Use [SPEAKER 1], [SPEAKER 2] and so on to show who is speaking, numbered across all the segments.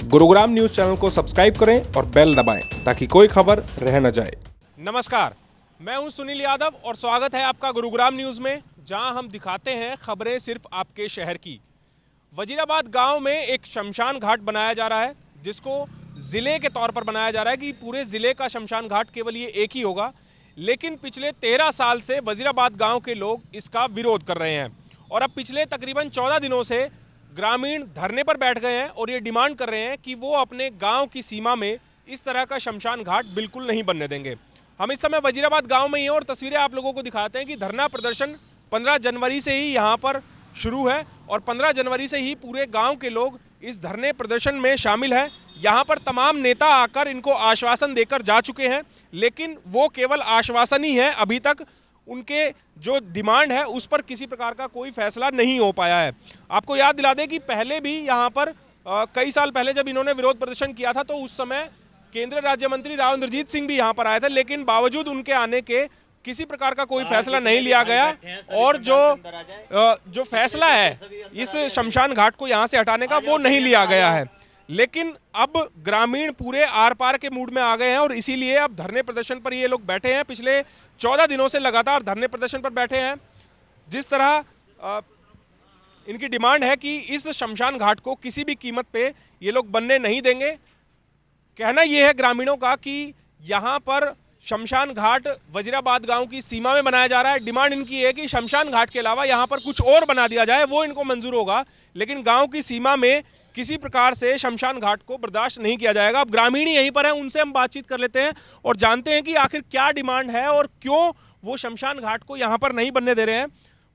[SPEAKER 1] Gurugram news channel को subscribe करें और बेल दबाएं ताकि कोई खबर रह न जाए।
[SPEAKER 2] नमस्कार, मैं हूं सुनील यादव और स्वागत है आपका गुरुग्राम न्यूज़ में, जहां हम दिखाते हैं खबरें सिर्फ आपके शहर की। वजीराबाद गांव में एक शमशान घाट बनाया जा रहा है, जिसको ज़िले के तौर पर बनाया जा रहा है कि पूरे ज़िले का शमशान घाट केवल ये एक ही होगा। लेकिन पिछले 13 साल से वजीराबाद गाँव के लोग इसका विरोध कर रहे हैं और अब पिछले तकरीबन 14 दिनों से ग्रामीण धरने पर बैठ गए हैं और ये डिमांड कर रहे हैं कि वो अपने गांव की सीमा में इस तरह का शमशान घाट बिल्कुल नहीं बनने देंगे। हम इस समय वजीराबाद गांव में ही हैं और तस्वीरें आप लोगों को दिखाते हैं कि धरना प्रदर्शन 15 जनवरी से ही यहां पर शुरू है और 15 जनवरी से ही पूरे गांव के लोग इस धरने प्रदर्शन में शामिल हैं। यहां पर तमाम नेता आकर इनको आश्वासन देकर जा चुके हैं, लेकिन वो केवल आश्वासन ही है। अभी तक उनके जो डिमांड है उस पर किसी प्रकार का कोई फैसला नहीं हो पाया है। आपको याद दिला दें कि पहले भी यहाँ पर कई साल पहले जब इन्होंने विरोध प्रदर्शन किया था तो उस समय केंद्रीय राज्य मंत्री राव इंद्रजीत सिंह भी यहाँ पर आए थे, लेकिन बावजूद उनके आने के किसी प्रकार का कोई फैसला नहीं लिया गया और जो फैसला है इस शमशान घाट को यहाँ से हटाने का वो नहीं लिया गया है। लेकिन अब ग्रामीण पूरे आर पार के मूड में आ गए हैं और इसीलिए अब धरने प्रदर्शन पर ये लोग बैठे हैं। पिछले 14 दिनों से लगातार धरने प्रदर्शन पर बैठे हैं। जिस तरह इनकी डिमांड है कि इस शमशान घाट को किसी भी कीमत पे ये लोग बनने नहीं देंगे। कहना यह है ग्रामीणों का कि यहाँ पर शमशान घाट वजीराबाद गांव की सीमा में बनाया जा रहा है। डिमांड इनकी है कि शमशान घाट के अलावा यहाँ पर कुछ और बना दिया जाए, वो इनको मंजूर होगा, लेकिन गांव की सीमा में किसी प्रकार से शमशान घाट को बर्दाश्त नहीं किया जाएगा। अब ग्रामीण यहीं पर हैं, उनसे हम बातचीत कर लेते हैं और जानते हैं कि आखिर क्या डिमांड है और क्यों वो शमशान घाट को यहाँ पर नहीं बनने दे रहे हैं।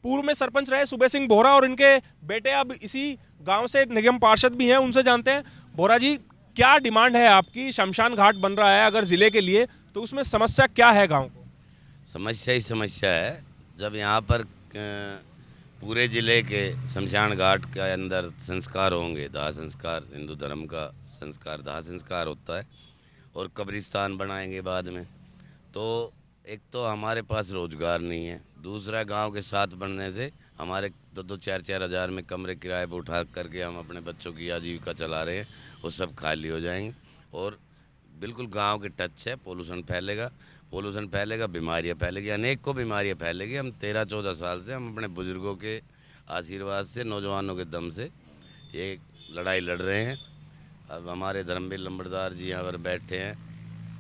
[SPEAKER 2] पूर्व में सरपंच रहे सुबे सिंह बोहरा और इनके बेटे अब इसी गांव से निगम पार्षद भी हैं, उनसे जानते हैं। बोहरा जी, क्या डिमांड है आपकी? शमशान घाट बन रहा है अगर जिले के लिए, तो उसमें समस्या क्या है गांव को?
[SPEAKER 3] समस्या ही समस्या है। जब यहाँ पर पूरे ज़िले के शमशान घाट के अंदर संस्कार होंगे, दाह संस्कार, हिंदू धर्म का संस्कार दाह संस्कार होता है, और कब्रिस्तान बनाएंगे बाद में, तो एक तो हमारे पास रोज़गार नहीं है, दूसरा गांव के साथ बनने से हमारे 2-4 हज़ार में कमरे किराए पर उठा करके हम अपने बच्चों की आजीविका चला रहे हैं, वो सब खाली हो जाएंगे और बिल्कुल गांव के टच है। पोल्यूशन फैलेगा, बीमारियां फैलेगी, अनेक को बीमारियां फैलेगी। हम 13-14 साल से हम अपने बुजुर्गों के आशीर्वाद से, नौजवानों के दम से ये लड़ाई लड़ रहे हैं। अब हमारे धर्मवीर लंबड़दार जी यहाँ पर बैठे हैं,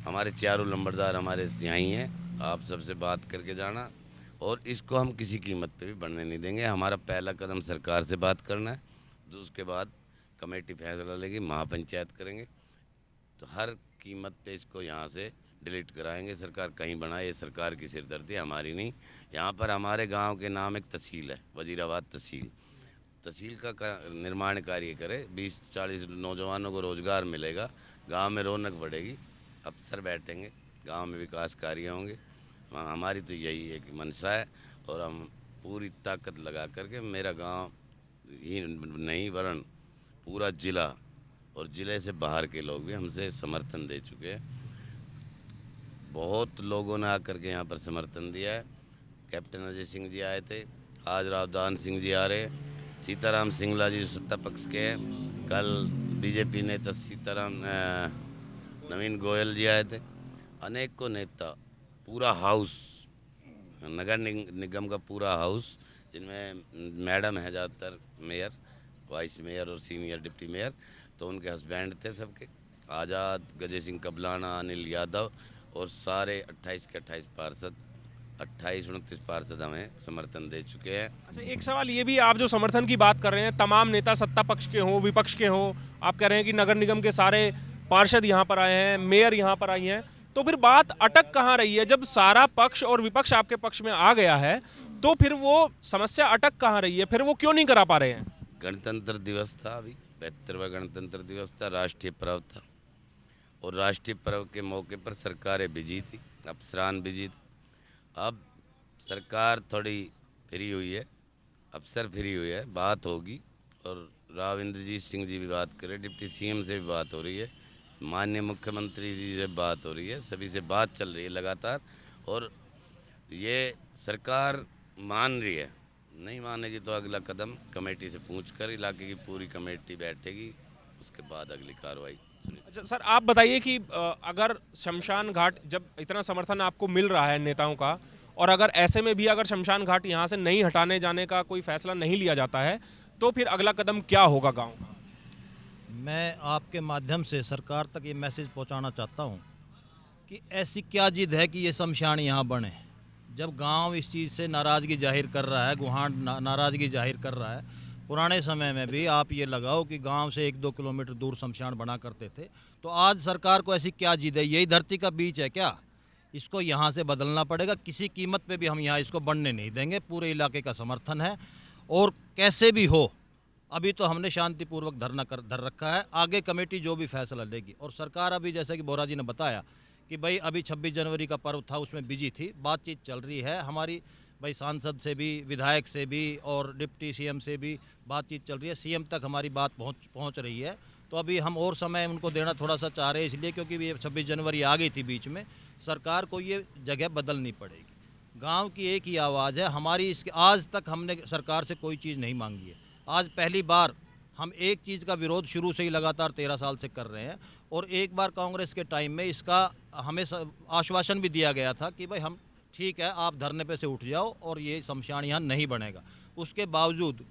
[SPEAKER 3] हमारे चारों लंबड़दार हमारे यहाँ ही हैं, आप सबसे बात करके जाना, और इसको हम किसी कीमत पे भी बढ़ने नहीं देंगे। हमारा पहला कदम सरकार से बात करना है, तो उसके बाद कमेटी फैसला लेगी, महापंचायत करेंगे, तो हर कीमत पे इसको यहाँ से डिलीट कराएंगे। सरकार कहीं बनाए, ये सरकार की सिरदर्दी, हमारी नहीं। यहाँ पर हमारे गांव के नाम एक तहसील है, वजीराबाद तहसील का निर्माण कार्य करे, 20-40 नौजवानों को रोज़गार मिलेगा, गांव में रौनक बढ़ेगी, अफसर बैठेंगे, गांव में विकास कार्य होंगे। हमारी तो यही एक मंशा है और हम पूरी ताकत लगा करके, मेरा गाँव ही नहीं वरन पूरा ज़िला और ज़िले से बाहर के लोग भी हमसे समर्थन दे चुके हैं। बहुत लोगों ने आकर के यहाँ पर समर्थन दिया है। कैप्टन अजय सिंह जी आए थे, आज रावदान सिंह जी आ रहे हैं, सीताराम सिंगला जी सत्ता पक्ष के हैं, कल बीजेपी नेता नवीन गोयल जी आए थे, अनेकों नेता, पूरा हाउस, नगर निगम का पूरा हाउस, जिनमें मैडम है ज़्यादातर, मेयर, वाइस मेयर और सीनियर डिप्टी मेयर, तो उनके हस्बैंड थे सबके, आज़ाद, गजय सिंह कबलाना, अनिल यादव, और सारे 28 के 28 पार्षद, 28-29 पार्षद हमें समर्थन दे चुके हैं।
[SPEAKER 2] अच्छा, एक सवाल ये भी, आप जो समर्थन की बात कर रहे हैं, तमाम नेता सत्ता पक्ष के हों, विपक्ष के हों, आप कह रहे हैं कि नगर निगम के सारे पार्षद यहाँ पर आए हैं, मेयर यहाँ पर आई हैं, तो फिर बात अटक कहाँ रही है? जब सारा पक्ष और विपक्ष आपके पक्ष में आ गया है, तो फिर वो समस्या अटक कहाँ रही है? फिर वो क्यों नहीं करा पा रहे हैं?
[SPEAKER 3] गणतंत्र दिवस था, अभी 75वां गणतंत्र दिवस था, राष्ट्रीय पर्व था, और राष्ट्रीय पर्व के मौके पर सरकारें बिजी थी, अफसरान बिजी थे। अब सरकार थोड़ी फ्री हुई है, अफसर फ्री हुई है, बात होगी, और राव इंद्रजीत सिंह जी भी बात करें, डिप्टी सीएम से भी बात हो रही है, माननीय मुख्यमंत्री जी से बात हो रही है, सभी से बात चल रही है लगातार, और ये सरकार मान रही है। नहीं मानेगी तो अगला कदम कमेटी से पूछकर, इलाके की पूरी कमेटी बैठेगी, उसके बाद अगली कार्रवाई सुनिश्चित।
[SPEAKER 2] अच्छा सर, आप बताइए कि अगर शमशान घाट, जब इतना समर्थन आपको मिल रहा है नेताओं का, और अगर ऐसे में भी अगर शमशान घाट यहाँ से नहीं हटाने जाने का कोई फैसला नहीं लिया जाता है, तो फिर अगला कदम क्या होगा गांव का?
[SPEAKER 4] मैं आपके माध्यम से सरकार तक ये मैसेज पहुंचाना चाहता हूं कि ऐसी क्या जिद है कि ये शमशान यहाँ बने, जब गांव इस चीज़ से नाराज़गी जाहिर कर रहा है, गुहान नाराज़गी जाहिर कर रहा है। पुराने समय में भी आप ये लगाओ कि गांव से 1-2 किलोमीटर दूर शमशान बना करते थे, तो आज सरकार को ऐसी क्या जिद है? यही धरती का बीच है क्या? इसको यहाँ से बदलना पड़ेगा, किसी कीमत पे भी हम यहाँ इसको बढ़ने नहीं देंगे। पूरे इलाके का समर्थन है और कैसे भी हो, अभी तो हमने शांतिपूर्वक धरना धर रखा है, आगे कमेटी जो भी फैसला लेगी। और सरकार अभी जैसा कि बोरा जी ने बताया कि भाई अभी 26 जनवरी का पर्व था, उसमें बिजी थी, बातचीत चल रही है हमारी, भाई सांसद से भी, विधायक से भी और डिप्टी सीएम से भी बातचीत चल रही है, सीएम तक हमारी बात पहुंच रही है। तो अभी हम और समय उनको देना थोड़ा सा चाह रहे हैं, इसलिए क्योंकि ये 26 जनवरी आ गई थी बीच में, सरकार को ये जगह बदलनी पड़ेगी। गांव की एक ही आवाज़ है हमारी, इसके आज तक हमने सरकार से कोई चीज़ नहीं मांगी है। आज पहली बार हम एक चीज़ का विरोध शुरू से ही लगातार 13 साल से कर रहे हैं, और एक बार कांग्रेस के टाइम में इसका हमें आश्वासन भी दिया गया था कि भाई हम ठीक है, आप धरने पे से उठ जाओ और ये शमशान यहाँ नहीं बनेगा। उसके बावजूद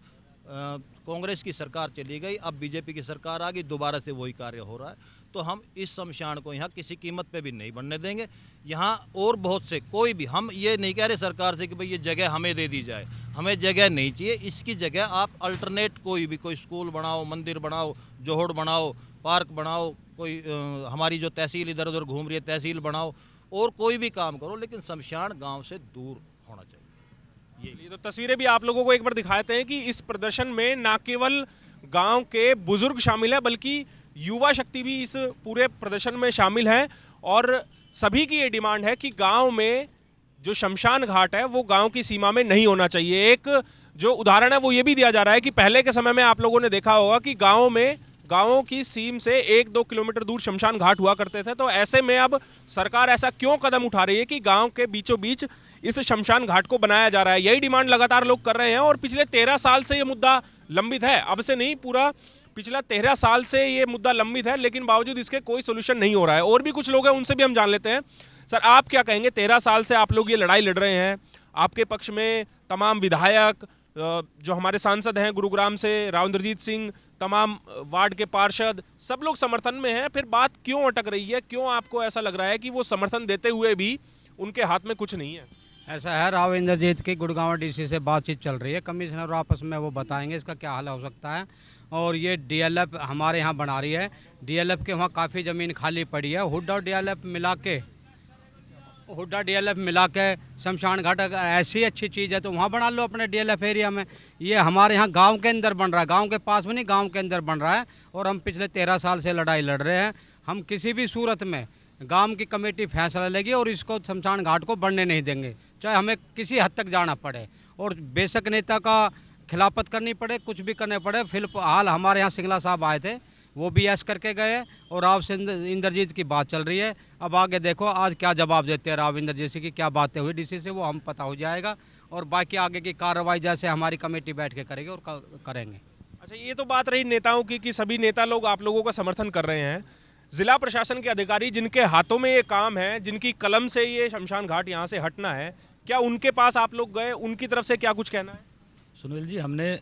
[SPEAKER 4] कांग्रेस की सरकार चली गई, अब बीजेपी की सरकार आ गई, दोबारा से वही कार्य हो रहा है। तो हम इस शमशान को यहाँ किसी कीमत पे भी नहीं बनने देंगे। यहाँ और बहुत से, कोई भी, हम ये नहीं कह रहे सरकार से कि भाई ये जगह हमें दे दी जाए, हमें जगह नहीं चाहिए। इसकी जगह आप अल्टरनेट कोई स्कूल बनाओ, मंदिर बनाओ, जोहड़ बनाओ, पार्क बनाओ, कोई हमारी जो तहसील इधर उधर घूम रही है तहसील बनाओ, और कोई भी काम करो, लेकिन शमशान गांव से दूर होना चाहिए।
[SPEAKER 2] ये तो तस्वीरें भी आप लोगों को एक बार दिखाते हैं कि इस प्रदर्शन में ना केवल गांव के बुजुर्ग शामिल है, बल्कि युवा शक्ति भी इस पूरे प्रदर्शन में शामिल है। और सभी की ये डिमांड है कि गांव में जो शमशान घाट है वो गांव की सीमा में नहीं होना चाहिए। एक जो उदाहरण है वो ये भी दिया जा रहा है कि पहले के समय में आप लोगों ने देखा होगा कि गांवों की सीम से 1-2 किलोमीटर दूर शमशान घाट हुआ करते थे। तो ऐसे में अब सरकार ऐसा क्यों कदम उठा रही है कि गांव के बीचों बीच इस शमशान घाट को बनाया जा रहा है? यही डिमांड लगातार लोग कर रहे हैं और पिछले 13 साल से ये मुद्दा लंबित है। अब से नहीं, पूरा पिछला 13 साल से ये मुद्दा लंबित है, लेकिन बावजूद इसके कोई सोल्यूशन नहीं हो रहा है। और भी कुछ लोग हैं, उनसे भी हम जान लेते हैं। सर, आप क्या कहेंगे? 13 साल से आप लोग ये लड़ाई लड़ रहे हैं, आपके पक्ष में तमाम विधायक, जो हमारे सांसद हैं गुरुग्राम से राव इंद्रजीत सिंह, तमाम वार्ड के पार्षद, सब लोग समर्थन में हैं, फिर बात क्यों अटक रही है? क्यों आपको ऐसा लग रहा है कि वो समर्थन देते हुए भी उनके हाथ में कुछ नहीं है?
[SPEAKER 5] ऐसा है, राव इंद्रजीत की गुड़गांव डीसी से बातचीत चल रही है, कमिश्नर आपस में वो बताएंगे इसका क्या हल हो सकता है। और ये डीएलएफ हमारे यहाँ बना रही है, डीएलएफ के वहाँ काफ़ी ज़मीन खाली पड़ी है, हुड्डा डीएलएफ मिला के शमशान घाट अगर ऐसी अच्छी चीज़ है तो वहाँ बना लो अपने डीएलएफ एरिया में। ये हमारे यहाँ गांव के अंदर बन रहा है, गांव के पास में नहीं, गांव के अंदर बन रहा है। और हम पिछले 13 साल से लड़ाई लड़ रहे हैं। हम किसी भी सूरत में गांव की कमेटी फैसला लेगी और इसको शमशान घाट को बढ़ने नहीं देंगे, चाहे हमें किसी हद तक जाना पड़े और बेशक नेता का खिलाफत करनी पड़े, कुछ भी करने पड़े। फिलहाल हमारे यहाँ सिंगला साहब आए थे, वो भी ऐश करके गए और राव इंद्रजीत की बात चल रही है। अब आगे देखो आज क्या जवाब देते हैं राव इंद्रजीत की, क्या बातें हुई डीसी से, वो हम पता हो जाएगा। और बाकी आगे की कार्रवाई जैसे हमारी कमेटी बैठ के करेगी और करेंगे।
[SPEAKER 2] अच्छा, ये तो बात रही नेताओं की कि सभी नेता लोग आप लोगों का समर्थन कर रहे हैं। जिला प्रशासन के अधिकारी जिनके हाथों में ये काम है, जिनकी कलम से ये शमशान घाट यहाँ से हटना है, क्या उनके पास आप लोग गए? उनकी तरफ से क्या कुछ कहना है?
[SPEAKER 6] सुनील जी, हमने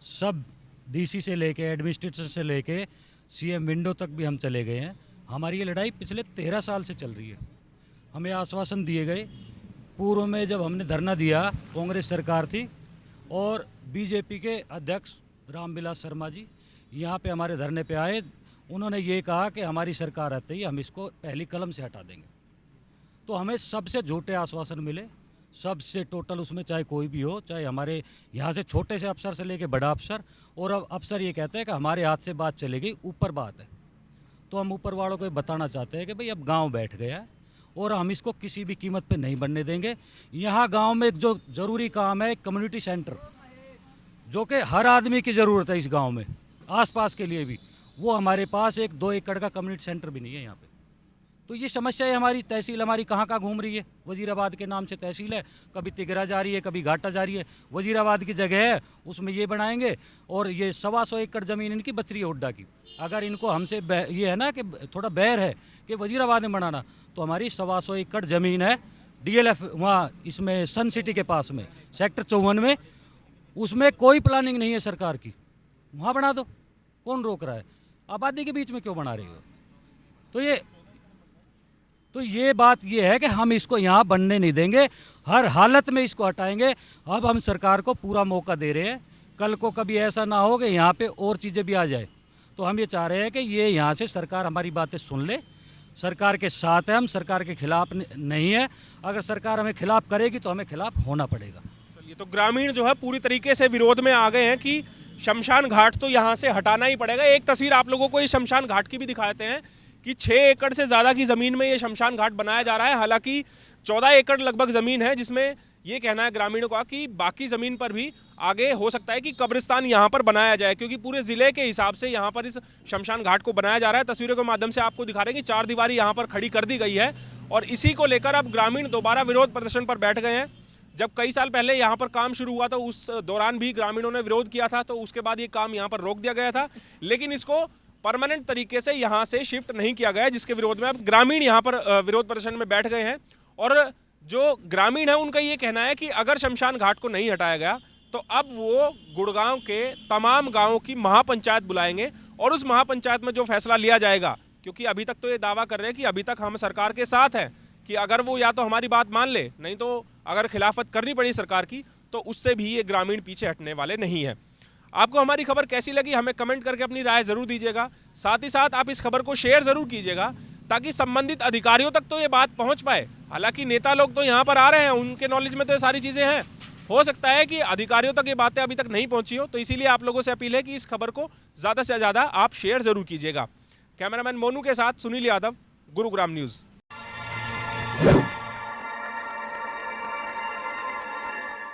[SPEAKER 6] सब डीसी से लेके एडमिनिस्ट्रेशन से लेके सीएम विंडो तक भी हम चले गए हैं। हमारी ये लड़ाई पिछले 13 साल से चल रही है। हमें आश्वासन दिए गए। पूर्व में जब हमने धरना दिया, कांग्रेस सरकार थी और बीजेपी के अध्यक्ष रामविलास शर्मा जी यहाँ पे हमारे धरने पे आए। उन्होंने ये कहा कि हमारी सरकार आते ही हम इसको पहली कलम से हटा देंगे। तो हमें सबसे झूठे आश्वासन मिले, सबसे टोटल, उसमें चाहे कोई भी हो, चाहे हमारे यहाँ से छोटे से अफसर से लेके बड़ा अफसर। और अब अफसर ये कहते हैं कि हमारे हाथ से बात चलेगी, ऊपर बात है। तो हम ऊपर वालों को बताना चाहते हैं कि भाई अब गांव बैठ गया है और हम इसको किसी भी कीमत पे नहीं बनने देंगे। यहाँ गांव में जो ज़रूरी काम है, कम्युनिटी सेंटर, जो कि हर आदमी की ज़रूरत है इस गाँव में, आसपास के लिए भी, वो हमारे पास 1-2 एकड़ का कम्युनिटी सेंटर भी नहीं है यहाँ पे। तो ये समस्या है हमारी। तहसील हमारी कहाँ कहाँ घूम रही है। वजीराबाद के नाम से तहसील है, कभी तिगरा जा रही है, कभी घाटा जा रही है। वजीराबाद की जगह है, उसमें ये बनाएंगे, और ये 125 एकड़ ज़मीन इनकी बच रही है हुड्डा की। अगर इनको हमसे ये है ना कि थोड़ा बैर है कि वजीराबाद में बनाना, तो हमारी 125 एकड़ ज़मीन है DLF वहाँ इसमें सन सिटी के पास में सेक्टर 54 में, उसमें कोई प्लानिंग नहीं है सरकार की। वहाँ बना दो, कौन रोक रहा है? आबादी के बीच में क्यों बना रहे हो? तो ये बात ये है कि हम इसको यहाँ बनने नहीं देंगे, हर हालत में इसको हटाएंगे। अब हम सरकार को पूरा मौका दे रहे हैं, कल को कभी ऐसा ना हो कि यहाँ पे और चीज़ें भी आ जाए। तो हम ये चाह रहे हैं कि ये यहाँ से सरकार हमारी बातें सुन ले, सरकार के साथ है हम, सरकार के खिलाफ नहीं है। अगर सरकार हमें खिलाफ करेगी तो हमें खिलाफ होना पड़ेगा।
[SPEAKER 2] चलिए, तो ग्रामीण जो है पूरी तरीके से विरोध में आ गए हैं कि शमशान घाट तो यहाँ से हटाना ही पड़ेगा। एक तस्वीर आप लोगों को ये शमशान घाट की भी दिखाते हैं कि 6 एकड़ से ज़्यादा की ज़मीन में ये शमशान घाट बनाया जा रहा है। हालांकि 14 एकड़ लगभग ज़मीन है, जिसमें ये कहना है ग्रामीणों का कि बाकी ज़मीन पर भी आगे हो सकता है कि कब्रिस्तान यहाँ पर बनाया जाए, क्योंकि पूरे ज़िले के हिसाब से यहाँ पर इस शमशान घाट को बनाया जा रहा है। तस्वीरों के माध्यम से आपको दिखा रहे हैं कि 4 दीवारी यहाँ पर खड़ी कर दी गई है, और इसी को लेकर अब ग्रामीण दोबारा विरोध प्रदर्शन पर बैठ गए हैं। जब कई साल पहले यहाँ पर काम शुरू हुआ था, उस दौरान भी ग्रामीणों ने विरोध किया था, तो उसके बाद ये काम यहाँ पर रोक दिया गया था, लेकिन इसको परमानेंट तरीके से यहाँ से शिफ्ट नहीं किया गया, जिसके विरोध में अब ग्रामीण यहाँ पर विरोध प्रदर्शन में बैठ गए हैं। और जो ग्रामीण है उनका ये कहना है कि अगर शमशान घाट को नहीं हटाया गया तो अब वो गुड़गांव के तमाम गांवों की महापंचायत बुलाएंगे, और उस महापंचायत में जो फैसला लिया जाएगा, क्योंकि अभी तक तो ये दावा कर रहे हैं कि अभी तक हम सरकार के साथ हैं, कि अगर वो या तो हमारी बात मान ले, नहीं तो अगर खिलाफत करनी पड़ी सरकार की, तो उससे भी ये ग्रामीण पीछे हटने वाले नहीं हैं। आपको हमारी खबर कैसी लगी हमें कमेंट करके अपनी राय ज़रूर दीजिएगा। साथ ही साथ आप इस खबर को शेयर ज़रूर कीजिएगा, ताकि संबंधित अधिकारियों तक तो ये बात पहुंच पाए। हालांकि नेता लोग तो यहाँ पर आ रहे हैं, उनके नॉलेज में तो ये सारी चीज़ें हैं, हो सकता है कि अधिकारियों तक ये बातें अभी तक नहीं पहुंची हो। तो इसीलिए आप लोगों से अपील है कि इस खबर को ज़्यादा से ज़्यादा आप शेयर ज़रूर कीजिएगा। कैमरामैन मोनू के साथ सुनील यादव, गुरुग्राम न्यूज़।